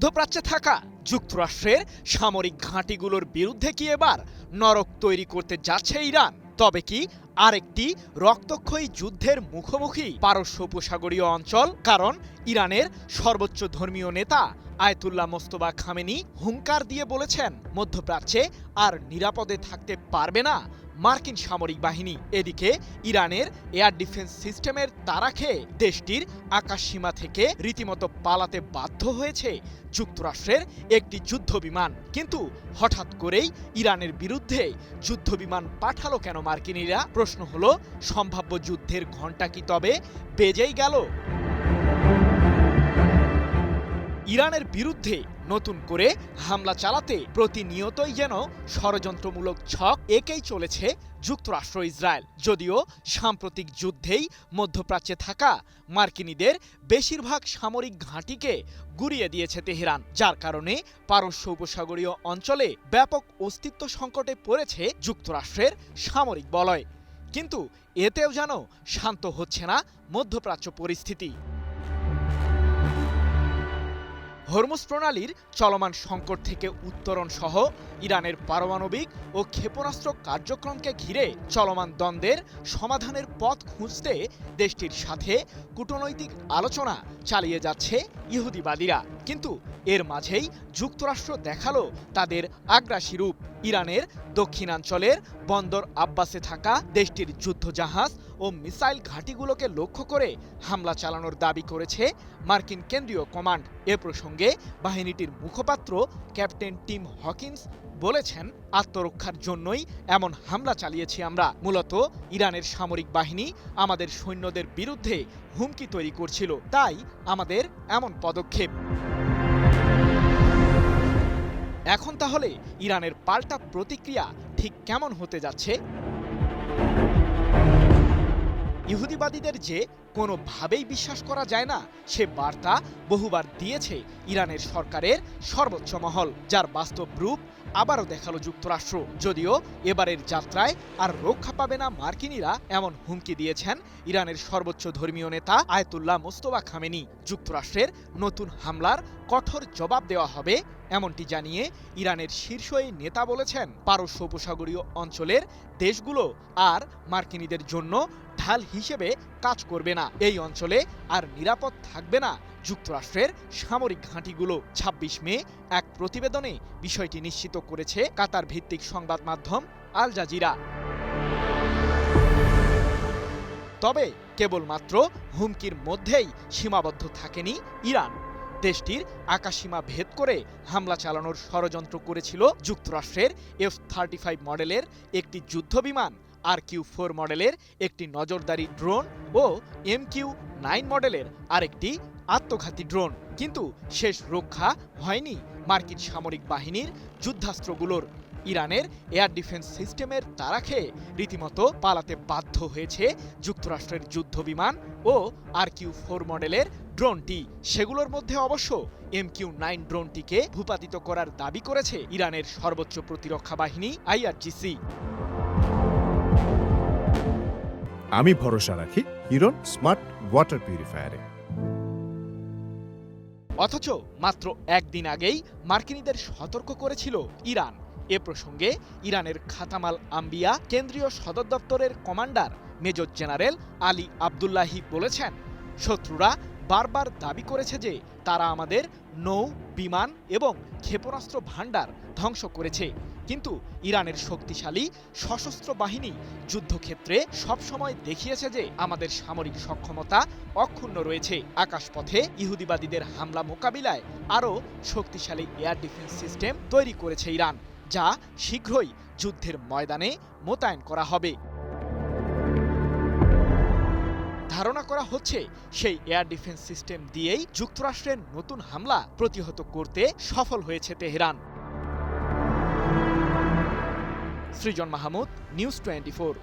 মধ্যপ্রাচ্যে থাকা যুক্তরাষ্ট্রের সামরিক ঘাঁটিগুলোর বিরুদ্ধে কি এবার নরক তৈরি করতে যাচ্ছে ইরান? তবে কি আরেকটি রক্তক্ষয়ী যুদ্ধের মুখোমুখি পারস্য উপসাগরীয় অঞ্চল? কারণ ইরানের সর্বোচ্চ ধর্মীয় নেতা আয়াতুল্লাহ মোস্তফা খামেনি হুঙ্কার দিয়ে বলেছেন, মধ্যপ্রাচ্যে আর নিরাপদে থাকতে পারবে না মার্কিন সামরিক বাহিনী। এদিকে ইরানের এয়ার ডিফেন্স সিস্টেমের তাড়া খেয়ে দেশটির আকাশসীমা থেকে রীতিমতো পালাতে বাধ্য হয়েছে যুক্তরাষ্ট্রের একটি যুদ্ধবিমান। কিন্তু হঠাৎ করেই ইরানের বিরুদ্ধে যুদ্ধবিমান পাঠালো কেন মার্কিনিরা? প্রশ্ন হলো, সম্ভাব্য যুদ্ধের ঘণ্টা কি তবে বেজেই গেল? ইরানের বিরুদ্ধে নতুন করে হামলা চালাতে প্রতিনিয়তই যেন ষড়যন্ত্রমূলক ছক এঁকেই চলেছে যুক্তরাষ্ট্র ইসরায়েল। যদিও সাম্প্রতিক যুদ্ধেই মধ্যপ্রাচ্যে থাকা মার্কিনীদের বেশিরভাগ সামরিক ঘাঁটিকে গুঁড়িয়ে দিয়েছে তেহরান, যার কারণে পারস্য উপসাগরীয় অঞ্চলে ব্যাপক অস্তিত্ব সংকটে পড়েছে যুক্তরাষ্ট্রের সামরিক বলয়। কিন্তু এতেও যেন শান্ত হচ্ছে না মধ্যপ্রাচ্য পরিস্থিতি। হরমুজ প্রণালীর চলমান সংকট থেকে উত্তরণ সহ ইরানের পারমাণবিক ও ক্ষেপণাস্ত্র কার্যক্রমকে ঘিরে চলমান দ্বন্দ্বের সমাধানের পথ খুঁজতে দেশটির সাথে কূটনৈতিক আলোচনা চালিয়ে যাচ্ছে ইহুদিবাদীরা। কিন্তু এর মাঝেই যুক্তরাষ্ট্র দেখালো তাদের আগ্রাসী রূপ। ইরানের দক্ষিণাঞ্চলের বন্দর আব্বাসে থাকা দেশটির যুদ্ধজাহাজ ও মিসাইল ঘাঁটিগুলোকে লক্ষ্য করে হামলা চালানোর দাবি করেছে মার্কিন কেন্দ্রীয় কমান্ড। এ প্রসঙ্গে বাহিনীটির মুখপাত্র ক্যাপ্টেন টিম হকিন্স বলেছেন, আত্মরক্ষার জন্যই এমন হামলা চালিয়েছি আমরা। মূলত ইরানের সামরিক বাহিনী আমাদের সৈন্যদের বিরুদ্ধে হুমকি তৈরি করছিল, তাই আমাদের এমন পদক্ষেপ। এখন তাহলে ইরানের পাল্টা প্রতিক্রিয়া ঠিক কেমন হতে যাচ্ছে? ইহুদিবাদীদের যে কোনোভাবেই বিশ্বাস করা যায় না, সে বার্তা বহুবার দিয়েছে ইরানের সরকারের সর্বোচ্চ মহল, যার বাস্তব রূপ আবারও দেখালো যুক্তরাষ্ট্র। যদিও এবারের যাত্রায় আর রক্ষা পাবে না মার্কিনিরা, এমন হুমকি দিয়েছেন ইরানের সর্বোচ্চ ধর্মীয় নেতা আয়াতুল্লাহ মোস্তফা খামেনি। যুক্তরাষ্ট্রের নতুন হামলার কঠোর জবাব দেওয়া হবে এমনটি জানিয়ে ইরানের শীর্ষ এই নেতা বলেছেন, পারস্য উপসাগরীয় অঞ্চলের দেশগুলো আর মার্কিনীদের জন্য ঢাল হিসেবে কাজ করবে না। এই অঞ্চলে আর নিরাপদ থাকবে না যুক্তরাষ্ট্রের সামরিক ঘাঁটিগুলো। ২৬ মে এক প্রতিবেদনে বিষয়টি নিশ্চিত করেছে কাতার ভিত্তিক সংবাদ মাধ্যম আল জাজিরা। তবে কেবলমাত্র হুমকির মধ্যেই সীমাবদ্ধ থাকেনি ইরান। দেশটির আকাশসীমা ভেদ করে হামলা চালানোর ষড়যন্ত্র করেছিল যুক্তরাষ্ট্রের F-35 মডেলের একটি যুদ্ধবিমান, RQ-4 মডেলের একটি নজরদারি ড্রোন ও MQ-9 মডেলের আরেকটি আত্মঘাতী ড্রোন। কিন্তু শেষ রক্ষা হয়নি মার্কিন সামরিক বাহিনীর যুদ্ধাস্ত্রগুলোর। ইরানের এয়ার ডিফেন্স সিস্টেমের তাড়া খেয়ে রীতিমতো পালাতে বাধ্য হয়েছে যুক্তরাষ্ট্রের যুদ্ধবিমান ও RQ-4 মডেলের ড্রোনটি। সেগুলোর মধ্যে অবশ্য MQ-9 ড্রোনটিকে ভূপাতিত করার দাবি করেছে ইরানের সর্বোচ্চ প্রতিরক্ষা বাহিনী IRGC। আমি ভরসা রাখি হিরন স্মার্ট ওয়াটার পিউরিফায়ারে। অথচ মাত্র একদিন আগেই মার্কিনীদের সতর্ক করেছিল ইরান। এ প্রসঙ্গে ইরানের খাতামাল আম্বিয়া কেন্দ্রীয় সদর দপ্তরের commander major general Ali Abdullahi বলেছেন, শত্রুরা বারবার দাবি করেছে যে তারা আমাদের নৌ, বিমান এবং ক্ষেপণাস্ত্র ভাণ্ডার ধ্বংস করেছে। কিন্তু ইরানের শক্তিশালী সশস্ত্র বাহিনী যুদ্ধক্ষেত্রে সবসময় দেখিয়েছে যে আমাদের সামরিক সক্ষমতা অক্ষুণ্ণ রয়েছে। আকাশপথে ইহুদিবাদীদের হামলা মোকাবিলায় আরও শক্তিশালী এয়ার ডিফেন্স সিস্টেম তৈরি করেছে ইরান, যা শীঘ্রই যুদ্ধের ময়দানে মোতায়েন করা হবে। ধারণা করা হচ্ছে সেই এয়ার ডিফেন্স সিস্টেম দিয়েই যুক্তরাষ্ট্রের নতুন হামলা প্রতিহত করতে সফল হয়েছে তেহরান। সৃজন মাহমুদ, নিউজ 24।